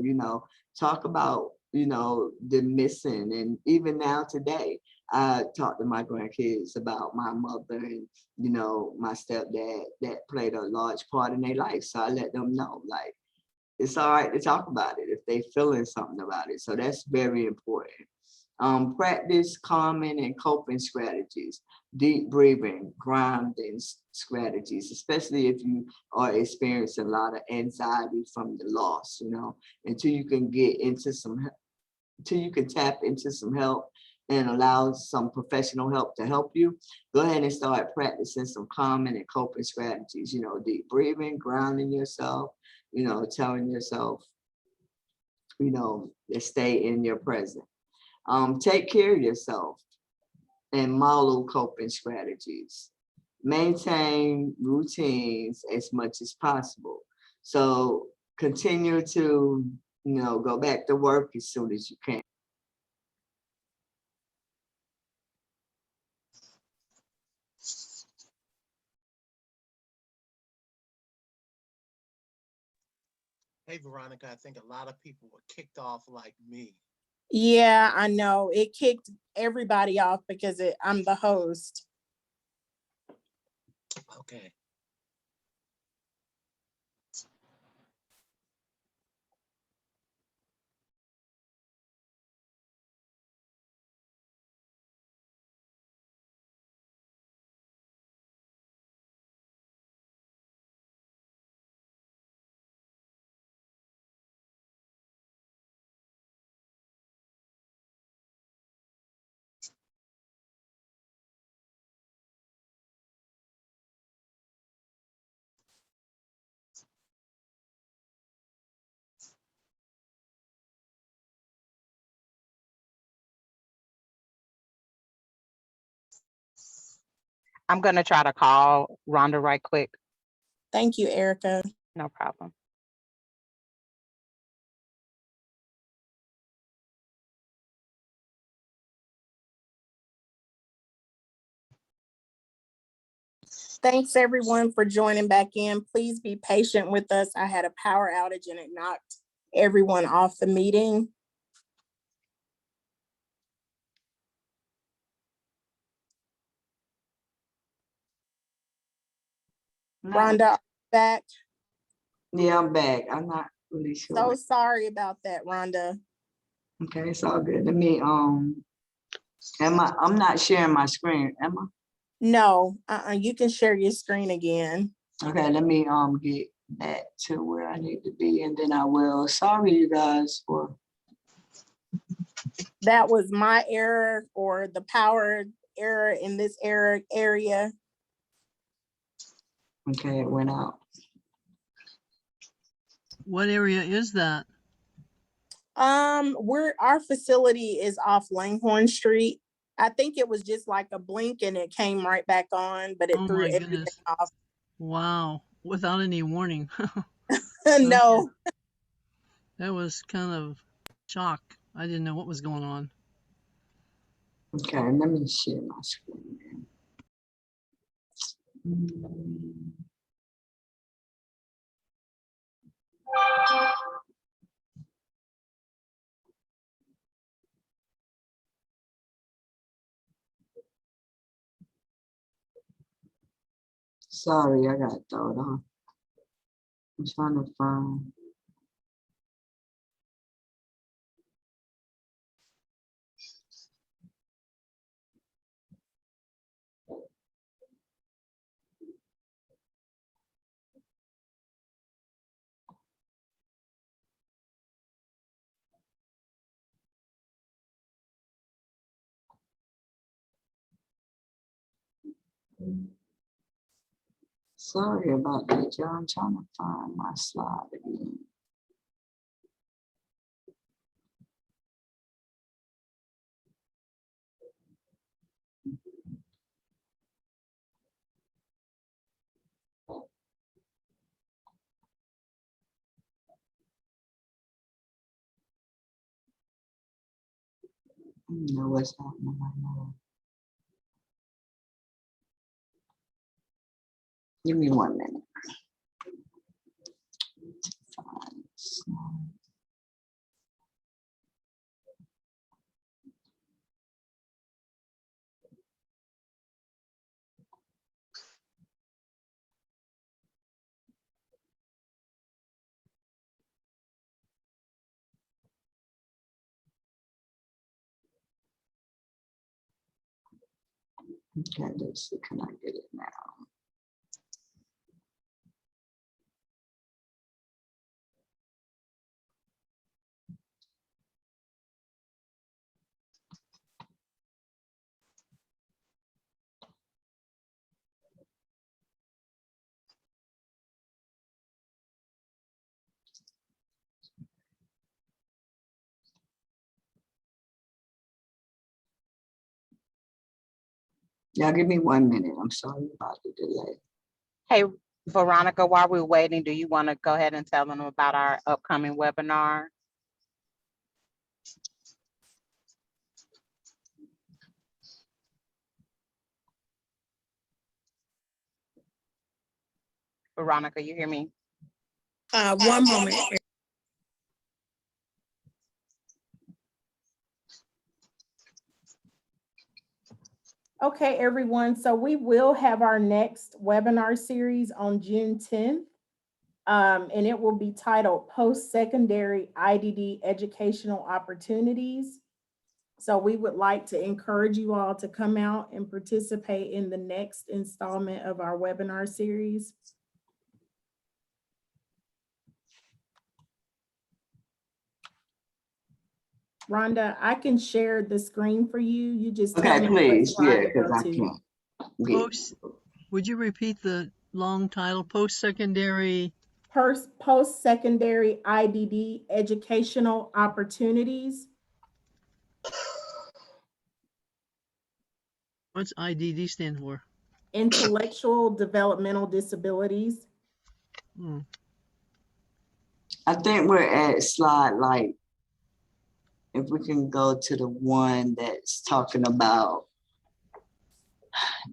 talk about, you know, the missing. And even now today, I talk to my grandkids about my mother and, you know, my stepdad that played a large part in their life. So I let them know, like, it's all right to talk about it if they feeling something about it. So that's very important. Practice calming and coping strategies, deep breathing, grounding strategies, especially if you are experiencing a lot of anxiety from the loss, you know, until you can get into until you can tap into some help and allow some professional help to help you. Go ahead and start practicing some calming and coping strategies, you know, deep breathing, grounding yourself, you know, telling yourself, you know, to stay in your present. Take care of yourself and model coping strategies. Maintain routines as much as possible. So continue to, you know, go back to work as soon as you can. Hey, Veronica, I think a lot of people were kicked off like me. Yeah, I know. It kicked everybody off because I'm the host. Okay. I'm gonna try to call Rhonda right quick. Thank you, Erica. No problem. Thanks everyone for joining back in. Please be patient with us. I had a power outage and it knocked everyone off the meeting. Rhonda, back. Yeah, I'm back. I'm not really sure. So sorry about that, Rhonda. Okay, it's all good. Let me I'm not sharing my screen, am I? No, you can share your screen again. Okay, let me get back to where I need to be and then I will. Sorry you guys for That was my error or the power error in this area. okay, it went out. What area is that? Our facility is off Langhorne Street. I think it was just like a blink and it came right back on, but it Oh threw my everything goodness. off. Wow. Without any warning. No. That was kind of shock. I didn't know what was going on. Okay, let me share my screen. Sorry, I got thrown off. I'm trying to find. Sorry about that, y'all. I'm trying to find my slide again. I don't know what's happening right now. Give me 1 minute. Find slide. Okay, let's see, can I get it now? Y'all give me 1 minute. I'm sorry about the delay. Hey, Veronica, while we're waiting, do you want to go ahead and tell them about our upcoming webinar? Veronica, you hear me? One moment. Okay, everyone, so we will have our next webinar series on June 10th. And it will be titled Post-Secondary IDD Educational Opportunities. So we would like to encourage you all to come out and participate in the next installment of our webinar series. Rhonda, I can share the screen for you. You just tell Okay, me what please, slide yeah, to because go I to. can't get. Post, would you repeat the long title, post-secondary? Post-secondary IDD Educational Opportunities. What's IDD stand for? Intellectual Developmental Disabilities. Hmm. I think we're at slide like, if we can go to the one that's talking about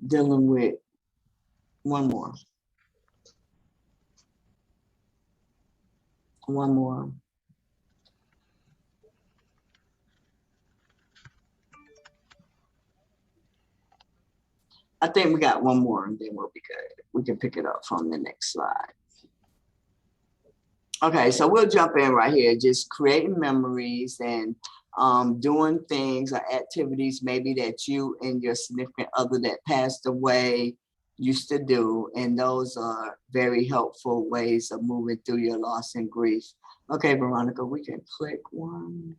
dealing with one more. One more. I think we got one more and then we'll be good. We can pick it up from the next slide. Okay, so we'll jump in right here, just creating memories and doing things or activities maybe that you and your significant other that passed away used to do. And those are very helpful ways of moving through your loss and grief. Okay, Veronica, we can click one.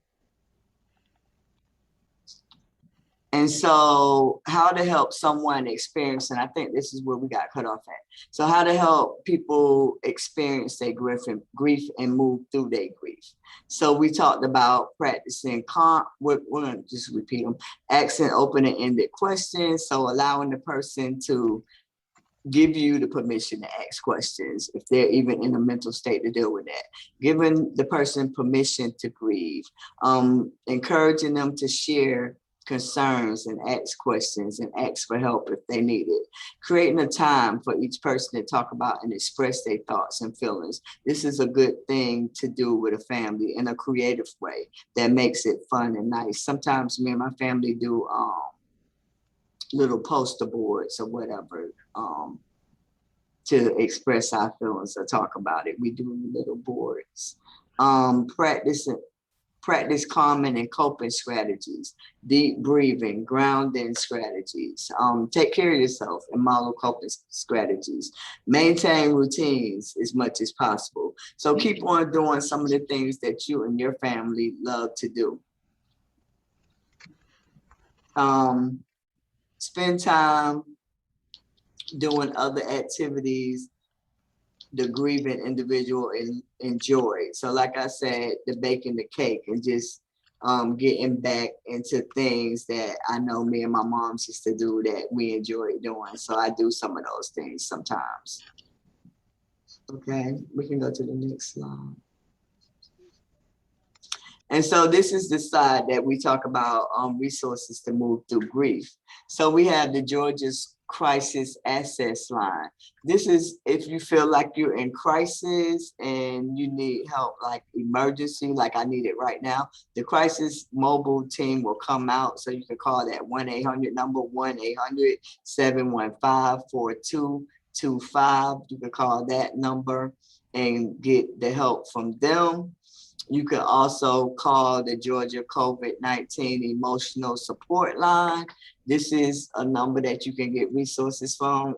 And so how to help someone experience, and I think this is where we got cut off at. So how to help people experience their grief and move through their grief. So we talked about practicing we're gonna just repeat them, asking open and ended questions. So allowing the person to give you the permission to ask questions if they're even in a mental state to deal with that. Giving the person permission to grieve, encouraging them to share concerns and ask questions and ask for help if they need it. Creating a time for each person to talk about and express their thoughts and feelings. This is a good thing to do with a family in a creative way that makes it fun and nice. Sometimes me and my family do little poster boards or whatever to express our feelings or talk about it. We do little boards. Practice calming and coping strategies, deep breathing, grounding strategies, take care of yourself and model coping strategies, maintain routines as much as possible. So keep on doing some of the things that you and your family love to do. Spend time doing other activities the grieving individual enjoy. So like I said, the baking the cake and just getting back into things that I know me and my mom used to do that we enjoy doing. So I do some of those things sometimes. Okay, we can go to the next slide. And so this is the side that we talk about resources to move through grief. So we have the Georgia's Crisis Access Line. This is if you feel like you're in crisis and you need help, like emergency, like I need it right now. The crisis mobile team will come out. So you can call that 1-800 number, 1-800-715-4225. You can call that number and get the help from them. You can also call the Georgia COVID-19 emotional support line. This is a number that you can get resources from.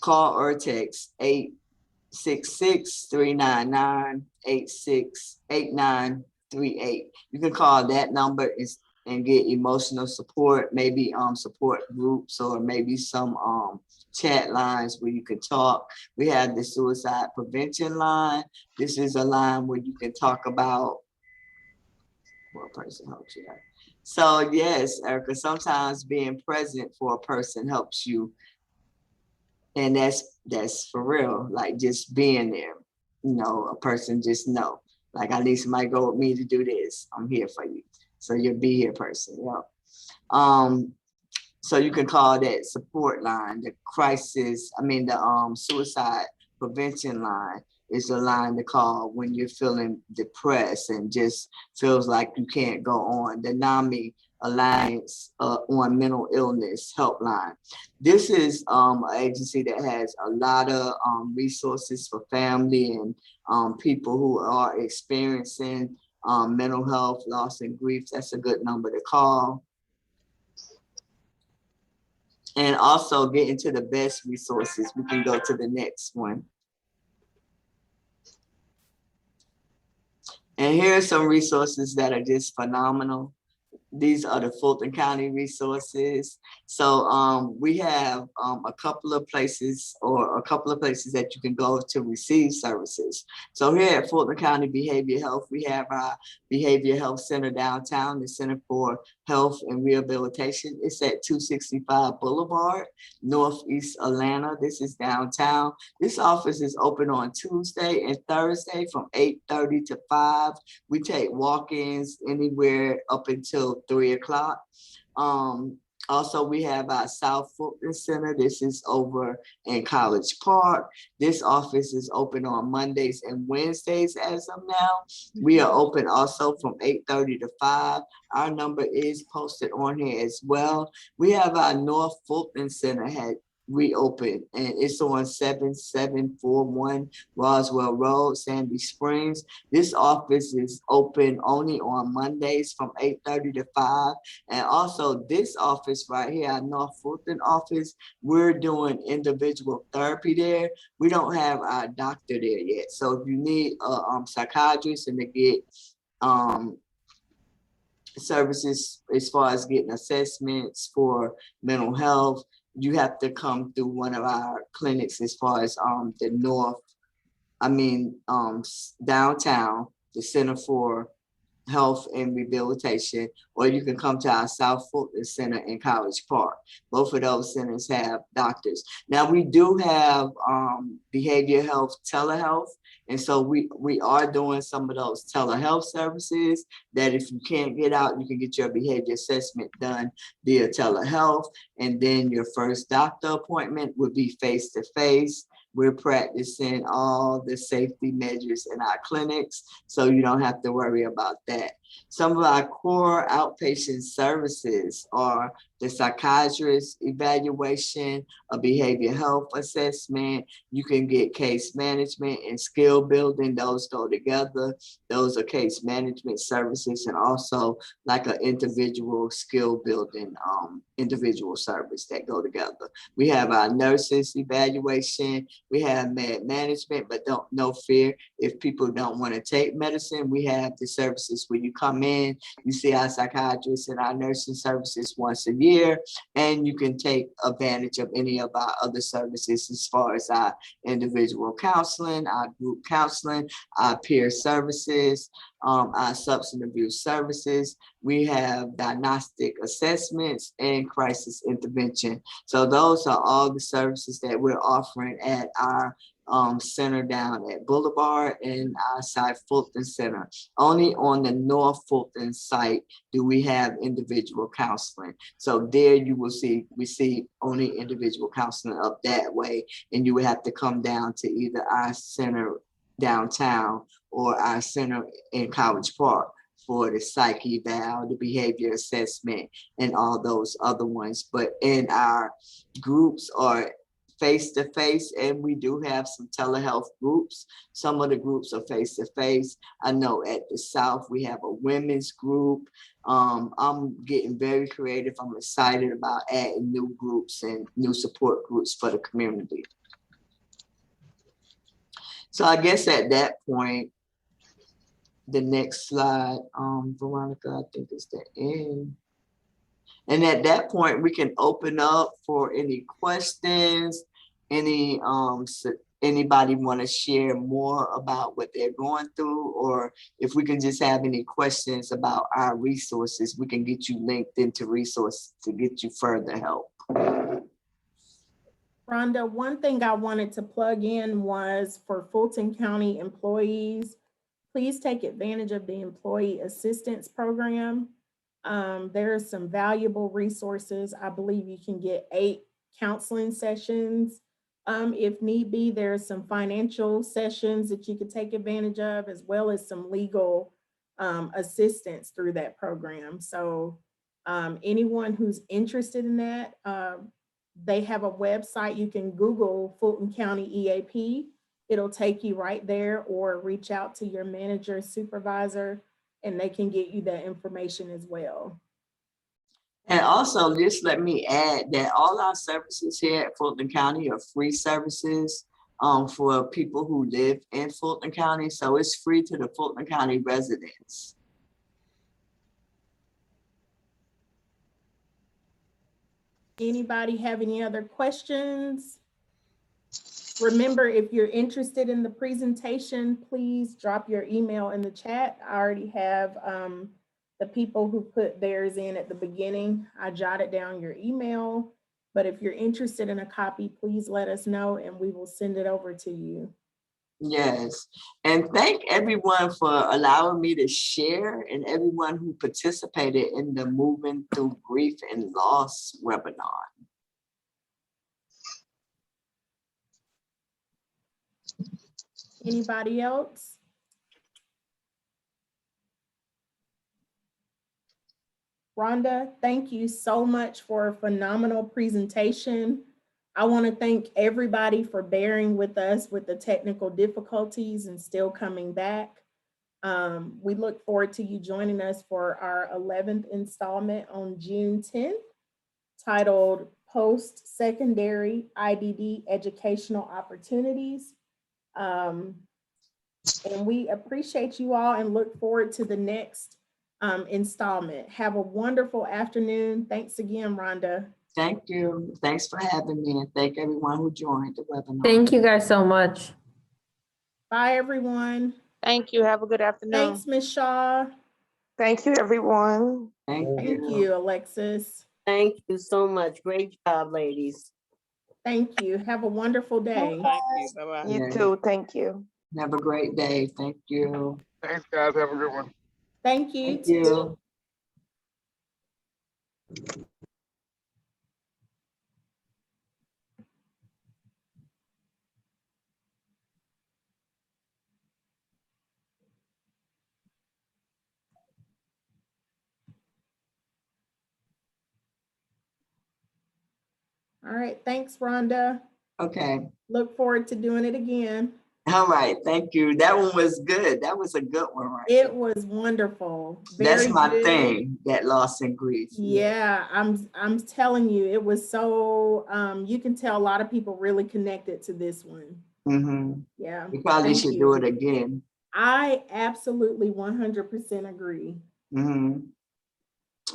Call or text 866-399-8938. You can call that number and get emotional support, maybe support groups or maybe some chat lines where you can talk. We have the suicide prevention line. This is a line where you can talk about what person helps you out. So yes, Erica, sometimes being present for a person helps you. And that's for real, like just being there. You know, a person just know, like I need somebody to go with me to do this. I'm here for you. So you'll be here person. Yeah. So you can call that support line, the suicide prevention line is a line to call when you're feeling depressed and just feels like you can't go on. The NAMI Alliance on Mental Illness Helpline. This is an agency that has a lot of resources for family and people who are experiencing mental health, loss, and grief. That's a good number to call. And also get into the best resources. We can go to the next one. And here are some resources that are just phenomenal. These are the Fulton County resources. So we have a couple of places that you can go to receive services. So here at Fulton County Behavioral Health, we have our Behavioral Health Center downtown, the Center for Health and Rehabilitation. It's at 265 Boulevard, Northeast Atlanta. This is downtown. This office is open on Tuesday and Thursday from 8:30 to 5. We take walk-ins anywhere up until 3 o'clock. Also, we have our South Fulton Center. This is over in College Park. This office is open on Mondays and Wednesdays as of now. We are open also from 8:30 to 5. Our number is posted on here as well. We have our North Fulton Center had reopened, and it's on 7741 Roswell Road, Sandy Springs. This office is open only on Mondays from 8:30 to 5. And also this office right here, our North Fulton office, we're doing individual therapy there. We don't have our doctor there yet. So if you need a psychiatrist and to get services as far as getting assessments for mental health, you have to come through one of our clinics as far as downtown, the Center for Health and Rehabilitation, or you can come to our South Fulton Center in College Park. Both of those centers have doctors. Now we do have behavioral health telehealth. And so we are doing some of those telehealth services that if you can't get out, you can get your behavior assessment done via telehealth. And then your first doctor appointment would be face-to-face. We're practicing all the safety measures in our clinics, so you don't have to worry about that. Some of our core outpatient services are the psychiatrist evaluation, a behavioral health assessment. You can get case management and skill building. Those go together. Those are case management services, and also like an individual skill building, individual service that go together. We have our nurses evaluation. We have med management, but no fear if people don't want to take medicine. We have the services where you come in, you see our psychiatrists and our nursing services once a year, and you can take advantage of any of our other services as far as our individual counseling, our group counseling, our peer services, our substance abuse services. We have diagnostic assessments and crisis intervention. So those are all the services that we're offering at our center down at Boulevard and our South Fulton Center. Only on the North Fulton site do we have individual counseling. So there you will receive only individual counseling up that way, and you would have to come down to either our center downtown or our center in College Park for the psych eval, the behavior assessment, and all those other ones. But in our groups or face-to-face, and we do have some telehealth groups. Some of the groups are face-to-face. I know at the South, we have a women's group. I'm getting very creative. I'm excited about adding new groups and new support groups for the community. So I guess at that point, the next slide, Veronica, I think is the end. And at that point, we can open up for any questions, any anybody want to share more about what they're going through, or if we can just have any questions about our resources, we can get you linked into resources to get you further help. Rhonda, one thing I wanted to plug in was for Fulton County employees, please take advantage of the Employee Assistance Program. There are some valuable resources. I believe you can get 8 counseling sessions. If need be, there are some financial sessions that you could take advantage of, as well as some legal assistance through that program. So anyone who's interested in that, they have a website. You can Google Fulton County EAP. It'll take you right there, or reach out to your manager, supervisor, and they can get you that information as well. And also, just let me add that all our services here at Fulton County are free services for people who live in Fulton County. So it's free to the Fulton County residents. Anybody have any other questions? Remember, if you're interested in the presentation, please drop your email in the chat. I already have the people who put theirs in at the beginning. I jotted down your email, but if you're interested in a copy, please let us know and we will send it over to you. Yes, and thank everyone for allowing me to share, and everyone who participated in the Moving Through Grief and Loss webinar. Anybody else? Rhonda, thank you so much for a phenomenal presentation. I want to thank everybody for bearing with us with the technical difficulties and still coming back. We look forward to you joining us for our 11th installment on June 10th, titled Post-Secondary IDD Educational Opportunities. And we appreciate you all and look forward to the next installment. Have a wonderful afternoon. Thanks again, Rhonda. Thank you. Thanks for having me, and thank everyone who joined the webinar. Thank you guys so much. Bye, everyone. Thank you. Have a good afternoon. Thanks, Ms. Shaw. Thank you, everyone. Thank Thank you, Alexis. Thank you so much. Great job, ladies. Thank you. Have a wonderful day. Thank you. Bye-bye. You Yeah. too. Thank you. Have a great day. Thank you. Thanks, guys. Have a good one. Thank you. Thank you. All right. Thanks, Rhonda. Okay. Look forward to doing it again. All right. Thank you. That one was good. That was a good one, right? It was wonderful. That's Very my good. thing, that loss and grief. Yeah, I'm telling you, it was so, you can tell a lot of people really connected to this one. Mm-hmm. Yeah. We probably thank should you. do it again. I absolutely 100% agree. Mm-hmm.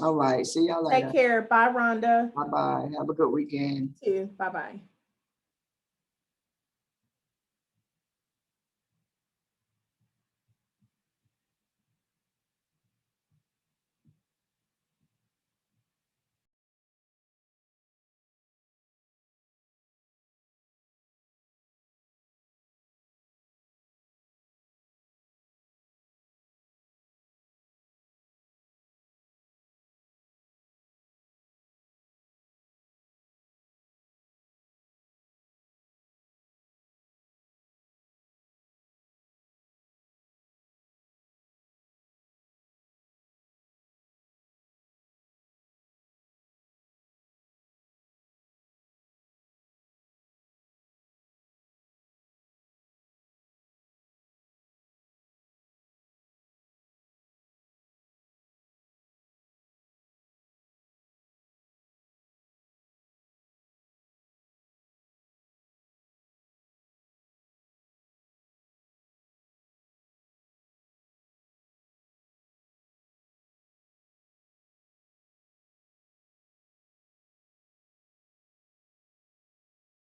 All right. See y'all later. Take care. Bye, Rhonda. Bye-bye. Have a good weekend. You too. Bye-bye.